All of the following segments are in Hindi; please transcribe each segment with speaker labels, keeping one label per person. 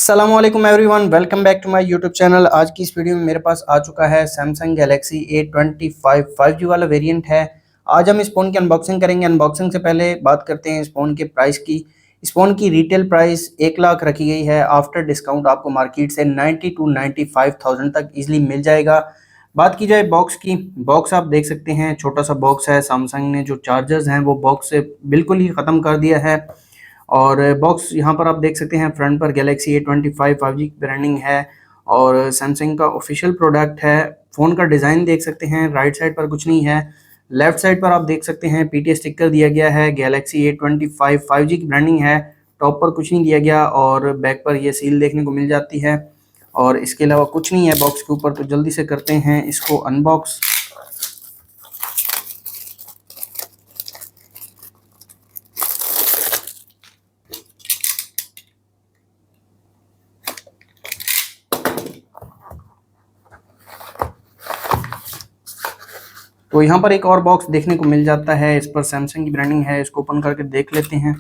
Speaker 1: अस्सलामुअलैकुम everyone, welcome back to my YouTube channel. आज की इस वीडियो में मेरे पास आ चुका है सैमसंग गैलेक्सी A25 5G वाला वेरिएंट है। आज हम इस फ़ोन की अनबॉक्सिंग करेंगे। अनबॉक्सिंग से पहले बात करते हैं इस फ़ोन के प्राइस की। इस फ़ोन की रिटेल प्राइस 1 लाख रखी गई है। आफ्टर डिस्काउंट आपको मार्केट से 90 टू 95,000 तक ईजिली मिल जाएगा। बात की जाए बॉक्स की, बॉक्स आप देख सकते हैं छोटा सा बॉक्स है। सैमसंग ने जो चार्जर्स हैं वो बॉक्स से बिल्कुल ही ख़त्म कर दिया है। और बॉक्स यहाँ पर आप देख सकते हैं, फ्रंट पर गैलेक्सी A25 5G की ब्रांडिंग है और सैमसंग का ऑफिशियल प्रोडक्ट है। फ़ोन का डिज़ाइन देख सकते हैं, राइट साइड पर कुछ नहीं है। लेफ्ट साइड पर आप देख सकते हैं पीटीए स्टिकर दिया गया है, गैलेक्सी A25 5G की ब्रांडिंग है। टॉप पर कुछ नहीं दिया गया और बैक पर ये सील देखने को मिल जाती है और इसके अलावा कुछ नहीं है बॉक्स के ऊपर। तो जल्दी से करते हैं इसको अनबॉक्स। तो यहाँ पर एक और बॉक्स देखने को मिल जाता है, इस पर सैमसंग की ब्रांडिंग है। इसको ओपन करके देख लेते हैं।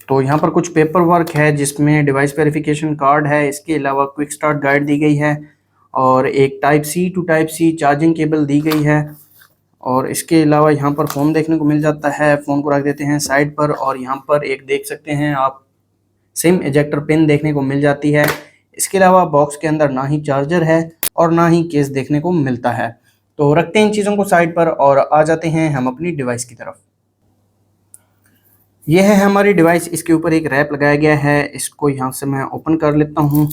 Speaker 1: तो यहाँ पर कुछ पेपर वर्क है जिसमें डिवाइस वेरिफिकेशन कार्ड है, इसके अलावा क्विक स्टार्ट गाइड दी गई है और एक type C to type C charging cable दी गई है। और इसके अलावा यहाँ पर फ़ोन देखने को मिल जाता है। फ़ोन को रख देते हैं साइड पर और यहाँ पर एक देख सकते हैं आप सिम इजेक्टर पिन देखने को मिल जाती है। इसके अलावा बॉक्स के अंदर ना ही चार्जर है और ना ही केस देखने को मिलता है। तो रखते हैं इन चीज़ों को साइड पर और आ जाते हैं हम अपनी डिवाइस की तरफ। यह है हमारी डिवाइस, इसके ऊपर एक रैप लगाया गया है। इसको यहाँ से मैं ओपन कर लेता हूँ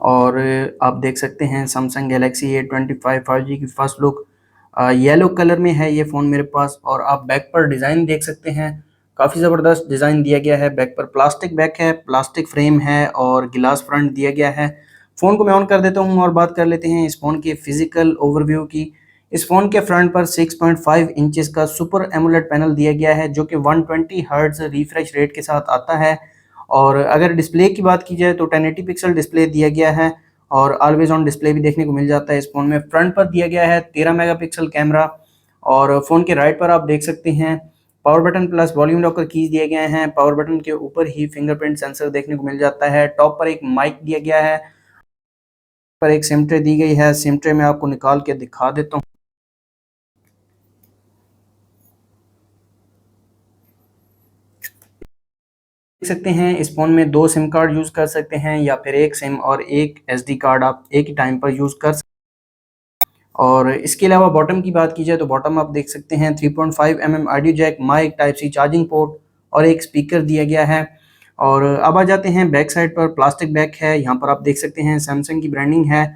Speaker 1: और आप देख सकते हैं सैमसंग गैलेक्सी A25 5G की फर्स्ट लुक येलो कलर में है ये फ़ोन मेरे पास। और आप बैक पर डिज़ाइन देख सकते हैं, काफ़ी ज़बरदस्त डिज़ाइन दिया गया है। बैक पर प्लास्टिक बैक है, प्लास्टिक फ्रेम है और गिलास फ्रंट दिया गया है। फ़ोन को मैं ऑन कर देता हूँ और बात कर लेते हैं इस फ़ोन के फिजिकल ओवरव्यू की। इस फ़ोन के फ्रंट पर 6.5 इंचेस का सुपर एमोलेड पैनल दिया गया है जो कि 120 हर्ट्ज रिफ्रेश रेट के साथ आता है। और अगर डिस्प्ले की बात की जाए तो 1080 पिक्सल डिस्प्ले दिया गया है और ऑलवेज ऑन डिस्प्ले भी देखने को मिल जाता है इस फ़ोन में। फ्रंट पर दिया गया है 13 मेगापिक्सल कैमरा और फ़ोन के राइट पर आप देख सकते हैं power button plus volume locker keys दिए गए हैं। पावर बटन के ऊपर ही फिंगरप्रिंट सेंसर देखने को मिल जाता है। टॉप पर एक माइक दिया गया है, पर एक सिम ट्रे दी गई है। सिम ट्रे में आपको निकाल के दिखा देता हूँ। देख सकते हैं इस फ़ोन में 2 सिम कार्ड यूज़ कर सकते हैं या फिर एक सिम और एक एसडी कार्ड आप एक ही टाइम पर यूज़ कर सकते हैं। और इसके अलावा बॉटम की बात की जाए तो बॉटम आप देख सकते हैं 3.5 mm audio jack, mic, type C charging port और एक स्पीकर दिया गया है। और अब आ जाते हैं बैक साइड पर। प्लास्टिक बैक है, यहाँ पर आप देख सकते हैं सैमसंग की ब्रांडिंग है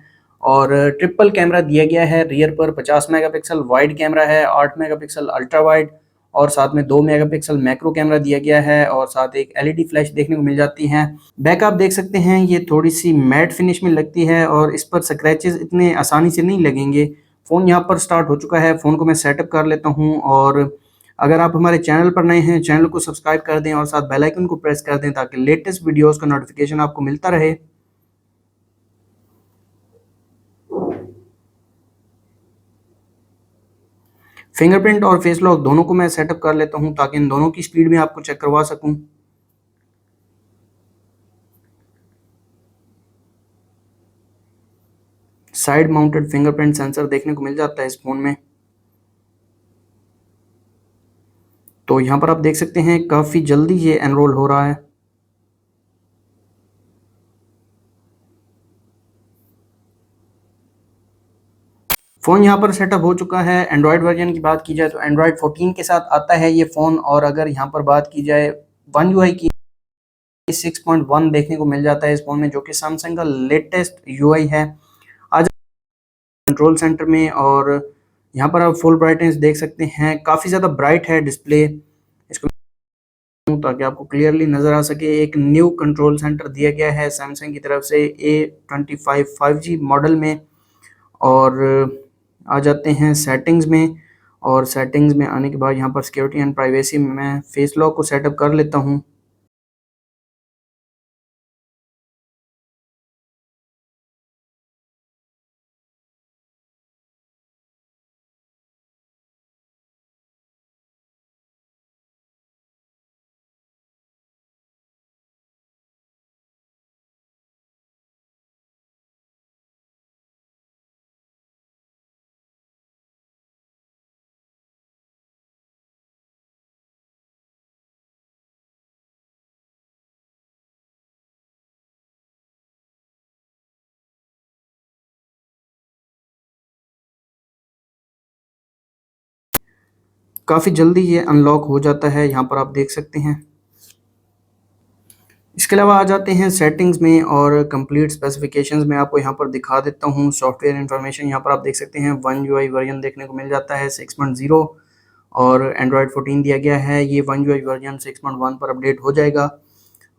Speaker 1: और ट्रिपल कैमरा दिया गया है। रियर पर 50 मेगापिक्सल वाइड कैमरा है, 8 मेगापिक्सल अल्ट्रा वाइड और साथ में 2 मेगापिक्सल मैक्रो कैमरा दिया गया है और साथ एक एलईडी फ्लैश देखने को मिल जाती है। बैक आप देख सकते हैं ये थोड़ी सी मैट फिनिश में लगती है और इस पर स्क्रैचेस इतने आसानी से नहीं लगेंगे। फ़ोन यहाँ पर स्टार्ट हो चुका है। फ़ोन को मैं सेटअप कर लेता हूँ और अगर आप हमारे चैनल पर नए हैं, चैनल को सब्सक्राइब कर दें और साथ बेल आइकन को प्रेस कर दें ताकि लेटेस्ट वीडियोज़ का नोटिफिकेशन आपको मिलता रहे। फिंगरप्रिंट और फेस लॉक दोनों को मैं सेटअप कर लेता हूँ ताकि इन दोनों की स्पीड में आपको चेक करवा सकूँ। साइड माउंटेड फिंगरप्रिंट सेंसर देखने को मिल जाता है इस फ़ोन में। तो यहाँ पर आप देख सकते हैं काफ़ी जल्दी ये एनरोल हो रहा है। फ़ोन यहाँ पर सेटअप हो चुका है। एंड्रॉयड वर्जन की बात की जाए तो एंड्रॉयड 14 के साथ आता है ये फ़ोन। और अगर यहाँ पर बात की जाए वन यूआई की, 6.1 देखने को मिल जाता है इस फ़ोन में जो कि सैमसंग का लेटेस्ट यूआई है। आज कंट्रोल सेंटर में और यहाँ पर आप फुल ब्राइटनेस देख सकते हैं, काफ़ी ज़्यादा ब्राइट है डिस्प्ले। इसको ताकि आपको क्लियरली नज़र आ सके, एक न्यू कंट्रोल सेंटर दिया गया है सैमसंग की तरफ से A25 5G मॉडल में। और आ जाते हैं सेटिंग्स में और सेटिंग्स में आने के बाद यहाँ पर सिक्योरिटी एंड प्राइवेसी में मैं फेस लॉक को सेटअप कर लेता हूँ। काफ़ी जल्दी ये अनलॉक हो जाता है, यहाँ पर आप देख सकते हैं। इसके अलावा आ जाते हैं सेटिंग्स में और कंप्लीट स्पेसिफिकेशंस में आपको यहाँ पर दिखा देता हूँ। सॉफ्टवेयर इन्फॉर्मेशन यहाँ पर आप देख सकते हैं, वन यूआई वर्जन देखने को मिल जाता है 6.0 और एंड्रॉयड 14 दिया गया है। ये वन यूआई वर्जन 6.1 पर अपडेट हो जाएगा।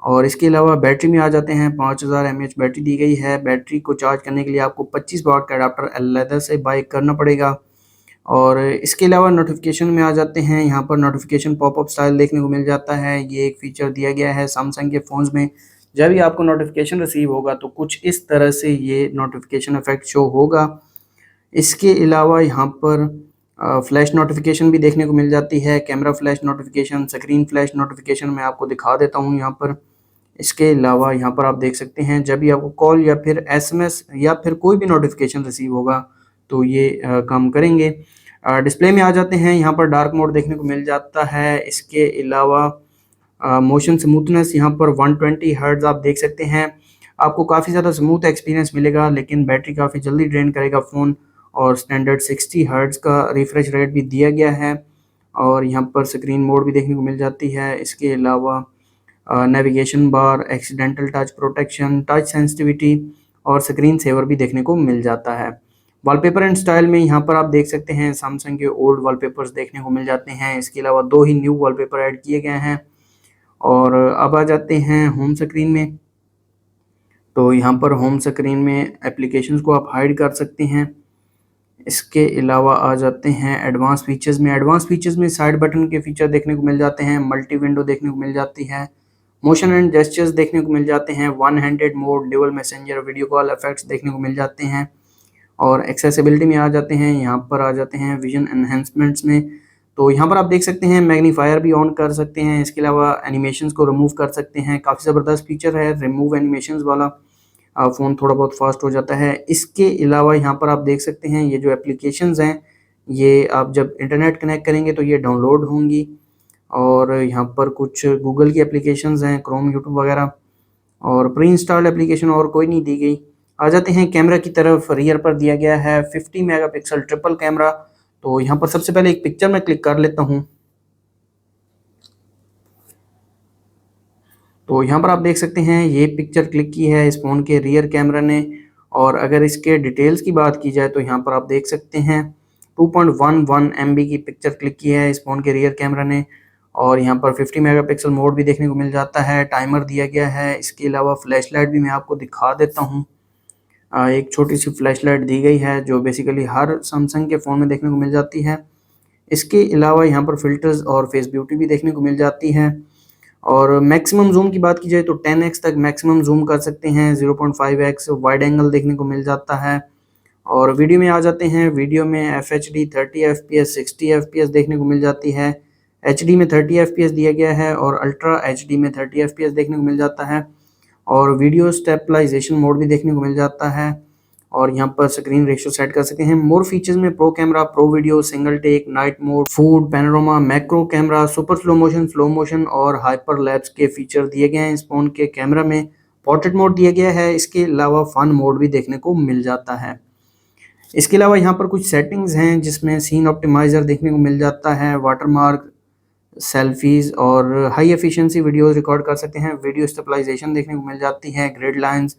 Speaker 1: और इसके अलावा बैटरी में आ जाते हैं, 5000 mAh बैटरी दी गई है। बैटरी को चार्ज करने के लिए आपको 25 वाट का अडाप्टर अलग से बाय करना पड़ेगा। और इसके अलावा नोटिफिकेशन में आ जाते हैं, यहाँ पर नोटिफिकेशन पॉपअप स्टाइल देखने को मिल जाता है। ये एक फ़ीचर दिया गया है सैमसंग के फ़ोन्स में। जब भी आपको नोटिफिकेशन रिसीव होगा तो कुछ इस तरह से ये नोटिफिकेशन इफेक्ट शो होगा। इसके अलावा यहाँ पर फ्लैश नोटिफिकेशन भी देखने को मिल जाती है, camera flash notification, screen flash notification मैं आपको दिखा देता हूँ यहाँ पर। इसके अलावा यहाँ पर आप देख सकते हैं, जब भी आपको कॉल या फिर एसएमएस या फिर कोई भी नोटिफिकेशन रिसीव होगा तो ये काम करेंगे। डिस्प्ले में आ जाते हैं, यहाँ पर डार्क मोड देखने को मिल जाता है। इसके अलावा मोशन स्मूथनेस यहाँ पर 120 हर्ट्ज आप देख सकते हैं। आपको काफ़ी ज़्यादा स्मूथ एक्सपीरियंस मिलेगा, लेकिन बैटरी काफ़ी जल्दी ड्रेन करेगा फ़ोन। और स्टैंडर्ड 60 हर्ट्ज का रिफ्रेश रेट भी दिया गया है। और यहाँ पर स्क्रीन मोड भी देखने को मिल जाती है। इसके अलावा navigation bar, accidental touch protection, touch sensitivity और स्क्रीन सेवर भी देखने को मिल जाता है। वॉलपेपर एंड स्टाइल में यहाँ पर आप देख सकते हैं, सैमसंग के ओल्ड वॉलपेपर्स देखने को मिल जाते हैं। इसके अलावा 2 ही न्यू वॉलपेपर ऐड किए गए हैं। और अब आ जाते हैं होम स्क्रीन में। तो यहाँ पर होम स्क्रीन में एप्लीकेशंस को आप हाइड कर सकते हैं। इसके अलावा आ जाते हैं एडवांस फीचर्स में। एडवांस फीचर्स में साइड बटन के फीचर देखने को मिल जाते हैं, मल्टी विंडो देखने को मिल जाती है, मोशन एंड जेस्चर्स देखने को मिल जाते हैं, one handed mode, dual messenger, video call effects देखने को मिल जाते हैं। और एक्सेसिबिलिटी में आ जाते हैं, यहाँ पर आ जाते हैं विजन एनहेंसमेंट्स में। तो यहाँ पर आप देख सकते हैं मैग्नीफायर भी ऑन कर सकते हैं। इसके अलावा एनिमेशंस को रिमूव कर सकते हैं। काफ़ी ज़बरदस्त फीचर है रिमूव एनिमेशंस वाला। फ़ोन थोड़ा बहुत फास्ट हो जाता है। इसके अलावा यहाँ पर आप देख सकते हैं, ये जो एप्लीकेशंस हैं ये आप जब इंटरनेट कनेक्ट करेंगे तो ये डाउनलोड होंगी। और यहाँ पर कुछ गूगल की एप्लीकेशंस हैं, क्रोम, यूट्यूब वगैरह। और प्री इंस्टॉल्ड एप्लीकेशन और कोई नहीं दी गई। आ जाते हैं कैमरा की तरफ। रियर पर दिया गया है 50 मेगापिक्सल ट्रिपल कैमरा। तो यहाँ पर सबसे पहले एक पिक्चर में क्लिक कर लेता हूँ। तो यहाँ पर आप देख सकते हैं ये पिक्चर क्लिक की है इस फ़ोन के रियर कैमरा ने। और अगर इसके डिटेल्स की बात की जाए तो यहाँ पर आप देख सकते हैं 2.11 MB की पिक्चर क्लिक की है इस फ़ोन के रियर कैमरा ने। और यहाँ पर 50 मेगापिक्सल मोड भी देखने को मिल जाता है, टाइमर दिया गया है। इसके अलावा फ्लैश लाइट भी मैं आपको दिखा देता हूँ। एक छोटी सी फ्लैश लाइट दी गई है जो बेसिकली हर सैमसंग के फ़ोन में देखने को मिल जाती है। इसके अलावा यहाँ पर फ़िल्टर्स और फेस ब्यूटी भी देखने को मिल जाती है। और मैक्सिमम जूम की बात की जाए तो 10x तक मैक्सिमम जूम कर सकते हैं, 0.5x वाइड एंगल देखने को मिल जाता है। और वीडियो में आ जाते हैं, वीडियो में FHD 30 FPS 60 FPS देखने को मिल जाती है। HD में 30 FPS दिया गया है और अल्ट्रा HD में 30 FPS देखने को मिल जाता है। और वीडियो स्टेबलाइजेशन मोड भी देखने को मिल जाता है। और यहाँ पर स्क्रीन रेशियो सेट कर सकते हैं। मोर फीचर्स में pro camera, pro video, single take, night mode, food panorama, macro camera, super slow motion और हाइपर लैप्स के फीचर दिए गए हैं इस फोन के कैमरा में। पोर्ट्रेट मोड दिया गया है। इसके अलावा फन मोड भी देखने को मिल जाता है। इसके अलावा यहाँ पर कुछ सेटिंग्स हैं जिसमें सीन ऑप्टिमाइजर देखने को मिल जाता है, वाटरमार्क, सेल्फीज और हाई एफिशिएंसी वीडियोस रिकॉर्ड कर सकते हैं। वीडियो स्टेबलाइजेशन देखने को मिल जाती है, ग्रिड लाइंस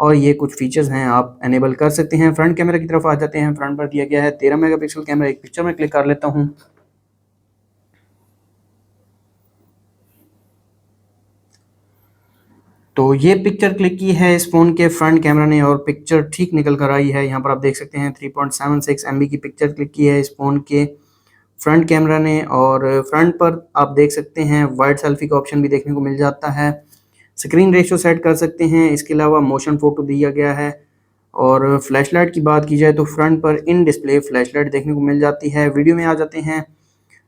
Speaker 1: और ये कुछ फीचर्स हैं आप एनेबल कर सकते हैं। फ्रंट कैमरा की तरफ आ जाते हैं। फ्रंट पर दिया गया है 13 मेगापिक्सल कैमरा। एक पिक्चर में क्लिक कर लेता हूँ। तो ये पिक्चर क्लिक की है इस फ़ोन के फ्रंट कैमरा ने और पिक्चर ठीक निकल कर आई है। यहाँ पर आप देख सकते हैं 3.76 MB की पिक्चर क्लिक की है इस फ़ोन के फ्रंट कैमरा ने। और फ्रंट पर आप देख सकते हैं वाइड सेल्फी का ऑप्शन भी देखने को मिल जाता है। स्क्रीन रेशियो सेट कर सकते हैं। इसके अलावा मोशन फ़ोटो दिया गया है। और फ्लैश लाइट की बात की जाए तो फ्रंट पर इन डिस्प्ले फ्लैश लाइट देखने को मिल जाती है। वीडियो में आ जाते हैं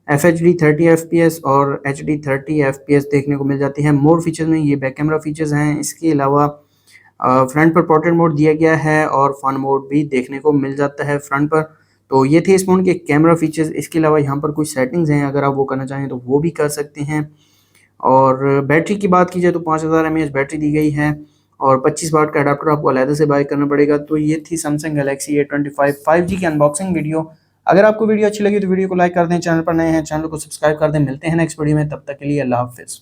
Speaker 1: FHD 30 FPS और HD 30 FPS देखने को मिल जाती है। मोर फीचर्स में ये बैक कैमरा फीचर्स हैं। इसके अलावा फ्रंट पर पोर्ट्रेट मोड दिया गया है और फन मोड भी देखने को मिल जाता है फ्रंट पर। तो ये थे इस फ़ोन के कैमरा फीचर्स। इसके अलावा यहाँ पर कुछ सेटिंग्स हैं, अगर आप वो करना चाहें तो वो भी कर सकते हैं। और बैटरी की बात की जाए तो 5000 mAh बैटरी दी गई है और 25 वाट का अडाप्टर आपको अलग से बाय करना पड़ेगा। तो ये थी सैमसंग गैलेक्सी A25 5G की अनबॉक्सिंग वीडियो। अगर आपको वीडियो अच्छी लगी तो वीडियो को लाइक कर दें, चैनल पर नए हैं चैनल को सब्सक्राइब कर दें। मिलते हैं नेक्स्ट वीडियो में, तब तक के लिए अल्लाह हाफिज़।